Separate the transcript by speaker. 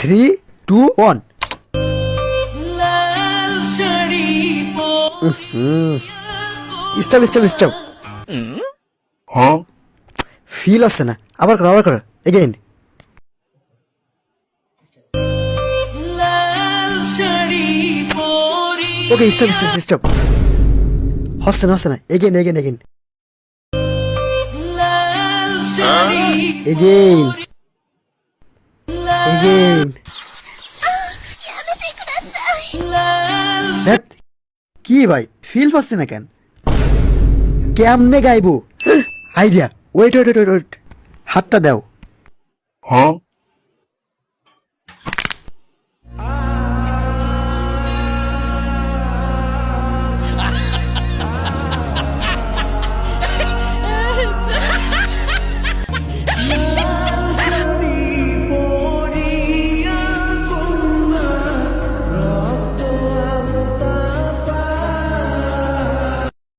Speaker 1: 3, 2, 1. Stop. Feel আসছে না, আবার করো এগেইন। Okay stop. হচ্ছে না, এগেইন। এগেইন। কি ভাই, ফিল পাচ্ছে না কেন? কেমনে গাইবো? আইডিয়া, ওয়েট, হাতটা দাও।